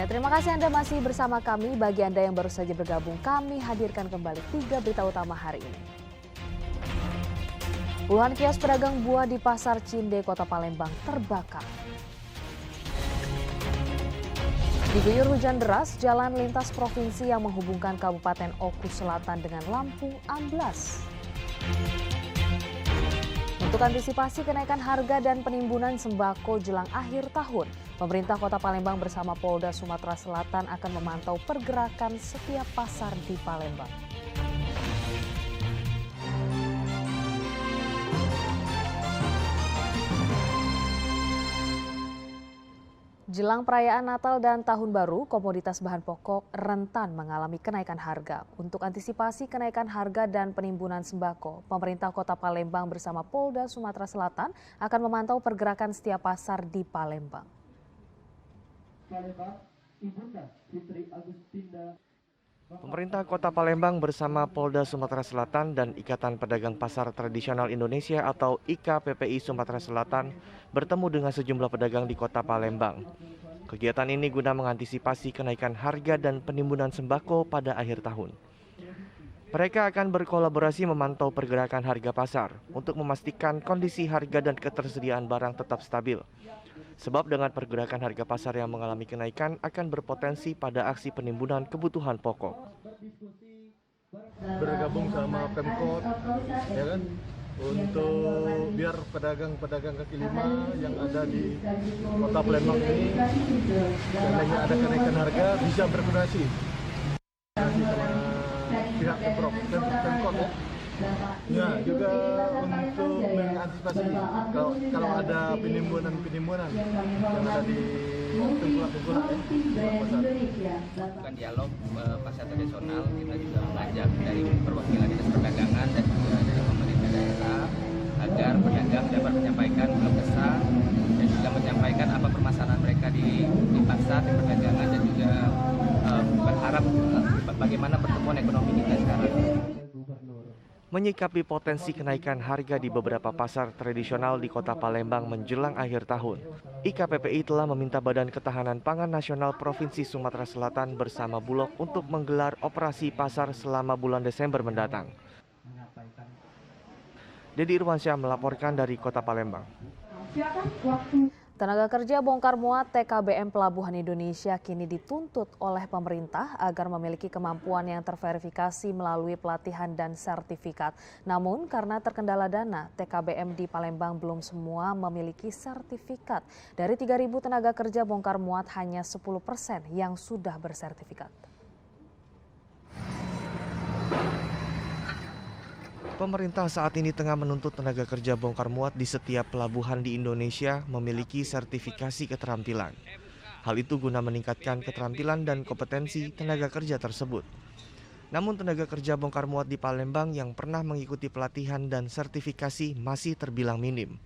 Terima kasih Anda masih bersama kami. Bagi Anda yang baru saja bergabung, kami hadirkan kembali 3 berita utama hari ini. Puluhan kios pedagang buah di Pasar Cinde, Kota Palembang terbakar. Diguyur hujan deras, jalan lintas provinsi yang menghubungkan Kabupaten Oku Selatan dengan Lampung amblas. Untuk antisipasi kenaikan harga dan penimbunan sembako jelang akhir tahun, pemerintah Kota Palembang bersama Polda Sumatera Selatan akan memantau pergerakan setiap pasar di Palembang. Jelang perayaan Natal dan Tahun Baru, komoditas bahan pokok rentan mengalami kenaikan harga. Untuk antisipasi kenaikan harga dan penimbunan sembako, pemerintah Kota Palembang bersama Polda Sumatera Selatan akan memantau pergerakan setiap pasar di Palembang. Pemerintah Kota Palembang bersama Polda Sumatera Selatan dan Ikatan Pedagang Pasar Tradisional Indonesia atau IKPPI Sumatera Selatan bertemu dengan sejumlah pedagang di Kota Palembang. Kegiatan ini guna mengantisipasi kenaikan harga dan penimbunan sembako pada akhir tahun. Mereka akan berkolaborasi memantau pergerakan harga pasar untuk memastikan kondisi harga dan ketersediaan barang tetap stabil. Sebab dengan pergerakan harga pasar yang mengalami kenaikan akan berpotensi pada aksi penimbunan kebutuhan pokok. Bergabung sama Pemkot, ya kan, untuk biar pedagang-pedagang kaki lima yang ada di Kota Palembang ini, seandainya ada kenaikan harga bisa berkoordinasi sama pihak Pemkot ya. Ya, juga untuk mengantisipasi kalau ada penimbunan yang ada di tengkulak-tengkulak ya, di pasar. Bukan dialog pasar tradisional, kita juga mengajak dari perwakilan dinas perdagangan dan juga dari pemerintah daerah agar pedagang dapat menyampaikan keluh kesah dan juga menyampaikan apa permasalahan mereka di pasar, di perdagangan, dan juga berharap bagaimana pertumbuhan ekonomi kita sekarang. Menyikapi potensi kenaikan harga di beberapa pasar tradisional di Kota Palembang menjelang akhir tahun, IKPPI telah meminta Badan Ketahanan Pangan Nasional Provinsi Sumatera Selatan bersama Bulog untuk menggelar operasi pasar selama bulan Desember mendatang. Dedi Irwansyah melaporkan dari Kota Palembang. Tenaga kerja bongkar muat TKBM Pelabuhan Indonesia kini dituntut oleh pemerintah agar memiliki kemampuan yang terverifikasi melalui pelatihan dan sertifikat. Namun karena terkendala dana, TKBM di Palembang belum semua memiliki sertifikat. Dari 3.000 tenaga kerja bongkar muat hanya 10% yang sudah bersertifikat. Pemerintah saat ini tengah menuntut tenaga kerja bongkar muat di setiap pelabuhan di Indonesia memiliki sertifikasi keterampilan. Hal itu guna meningkatkan keterampilan dan kompetensi tenaga kerja tersebut. Namun tenaga kerja bongkar muat di Palembang yang pernah mengikuti pelatihan dan sertifikasi masih terbilang minim.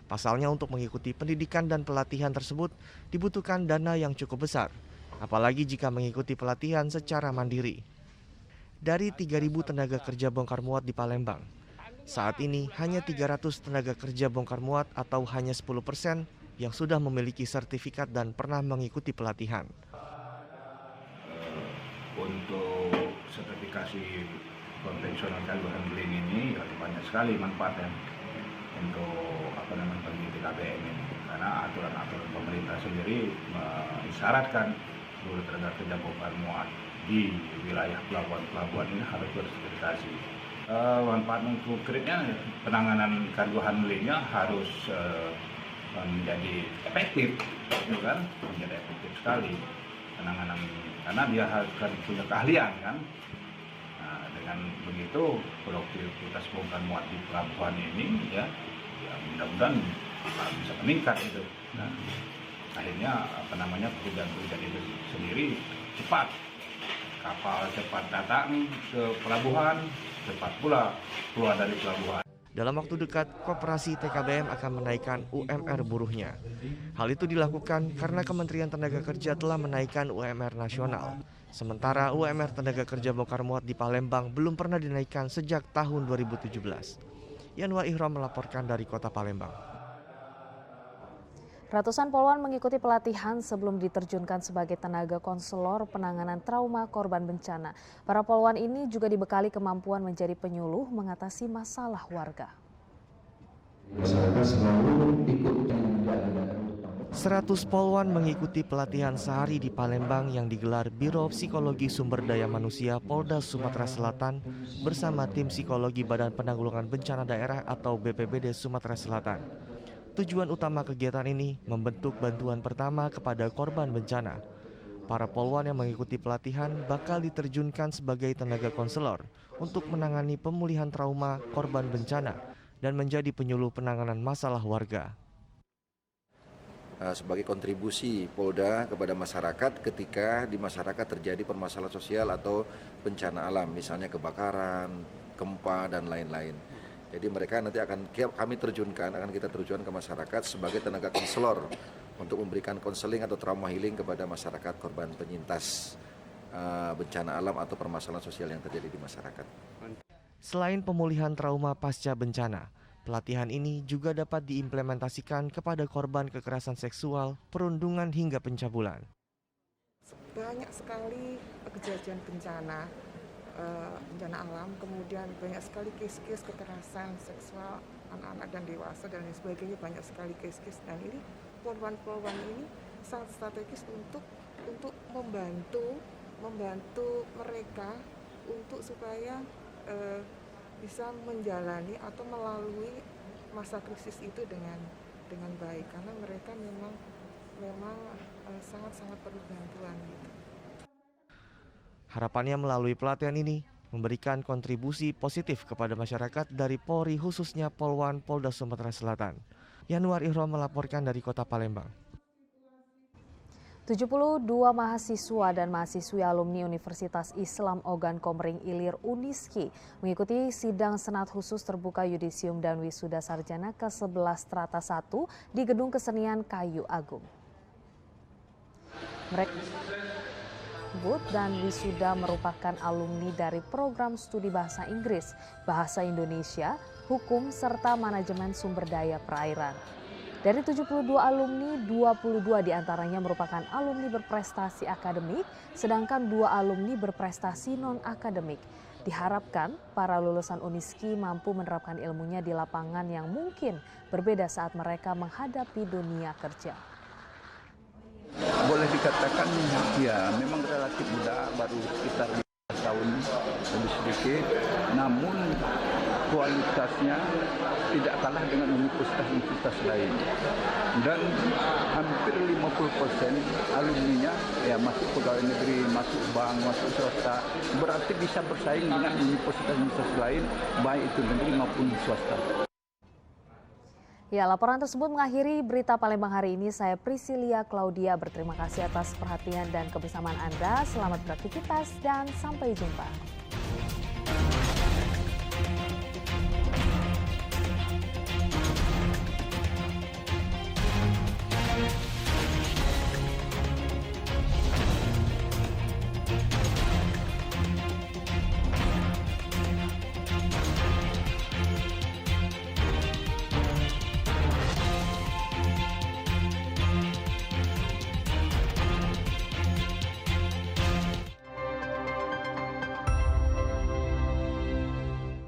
Pasalnya untuk mengikuti pendidikan dan pelatihan tersebut dibutuhkan dana yang cukup besar, apalagi jika mengikuti pelatihan secara mandiri. Dari 3.000 tenaga kerja bongkar muat di Palembang, saat ini hanya 300 tenaga kerja bongkar muat atau hanya 10% yang sudah memiliki sertifikat dan pernah mengikuti pelatihan. Untuk sertifikasi konvensional kargo handling ini banyak sekali manfaatnya untuk bagi TKBM ini, karena aturan-aturan pemerintah sendiri mensyaratkan seluruh tenaga kerja bongkar muat di wilayah pelabuhan ini harus bersertifikasi. Manfaat konkretnya penanganan kargo handlingnya harus menjadi efektif, gitu kan? Menjadi efektif sekali penanganan, karena dia harus punya keahlian kan. Nah, dengan begitu produktivitas bongkar muat di pelabuhan ini ya mudah-mudahan bisa meningkat itu. Nah, akhirnya pekerjaan itu sendiri cepat. Kapal cepat datang ke pelabuhan, cepat pula keluar dari pelabuhan. Dalam waktu dekat, Koperasi TKBM akan menaikkan UMR buruhnya. Hal itu dilakukan karena Kementerian Tenaga Kerja telah menaikkan UMR nasional. Sementara UMR tenaga kerja bongkar muat di Palembang belum pernah dinaikkan sejak tahun 2017. Yanwa Ihram melaporkan dari Kota Palembang. Ratusan poluan mengikuti pelatihan sebelum diterjunkan sebagai tenaga konselor penanganan trauma korban bencana. Para poluan ini juga dibekali kemampuan menjadi penyuluh mengatasi masalah warga. 100 poluan mengikuti pelatihan sehari di Palembang yang digelar Biro Psikologi Sumber Daya Manusia Polda Sumatera Selatan bersama tim psikologi Badan Penanggulangan Bencana Daerah atau BPBD Sumatera Selatan. Tujuan utama kegiatan ini membentuk bantuan pertama kepada korban bencana. Para poluan yang mengikuti pelatihan bakal diterjunkan sebagai tenaga konselor untuk menangani pemulihan trauma korban bencana dan menjadi penyuluh penanganan masalah warga. Sebagai kontribusi Polda kepada masyarakat ketika di masyarakat terjadi permasalahan sosial atau bencana alam, misalnya kebakaran, gempa, dan lain-lain. Jadi mereka nanti akan kita terjunkan ke masyarakat sebagai tenaga konselor untuk memberikan konseling atau trauma healing kepada masyarakat korban penyintas bencana alam atau permasalahan sosial yang terjadi di masyarakat. Selain pemulihan trauma pasca bencana, pelatihan ini juga dapat diimplementasikan kepada korban kekerasan seksual, perundungan hingga pencabulan. Banyak sekali kejadian bencana alam, kemudian banyak sekali kes-kes kekerasan seksual anak-anak dan dewasa dan lain sebagainya, banyak sekali kes-kes, dan ini poluan-poluan ini sangat strategis untuk membantu mereka untuk supaya bisa menjalani atau melalui masa krisis itu dengan baik, karena mereka memang sangat perlu bantuan gitu. Harapannya melalui pelatihan ini memberikan kontribusi positif kepada masyarakat dari Polri, khususnya Polwan Polda Sumatera Selatan. Yanuar Ihrom melaporkan dari Kota Palembang. 72 mahasiswa dan mahasiswi alumni Universitas Islam Ogan Komering Ilir Uniski mengikuti sidang Senat khusus terbuka yudisium dan wisuda sarjana ke-11 Strata 1 di Gedung Kesenian Kayu Agung. Mereka dan wisuda merupakan alumni dari program studi Bahasa Inggris, Bahasa Indonesia, Hukum, serta Manajemen Sumber Daya Perairan. Dari 72 alumni, 22 diantaranya merupakan alumni berprestasi akademik, sedangkan 2 alumni berprestasi non-akademik. Diharapkan para lulusan Uniski mampu menerapkan ilmunya di lapangan yang mungkin berbeda saat mereka menghadapi dunia kerja. Boleh dikatakan ya memang relatif muda, baru sekitar 15 tahun lebih sedikit, namun kualitasnya tidak kalah dengan universitas-universitas lain, dan hampir 50% alumninya ya masuk pegawai negeri, masuk bank, masuk swasta, berarti bisa bersaing dengan universitas-universitas lain baik itu negeri maupun swasta. Ya, laporan tersebut mengakhiri berita Palembang hari ini. Saya Priscilia Claudia berterima kasih atas perhatian dan kebersamaan Anda. Selamat beraktivitas dan sampai jumpa.